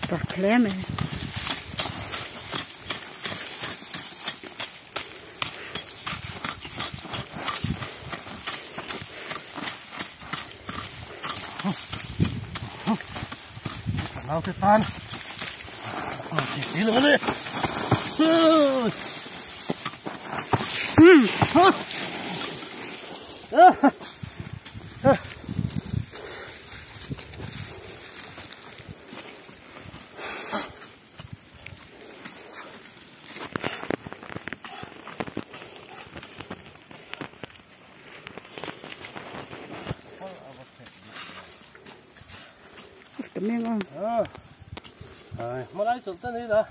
Giặc lắm này. Nào cái tan. Tí nữa đi. Cảm ơn ông. Rồi, mới lấy sụp tới đi đã.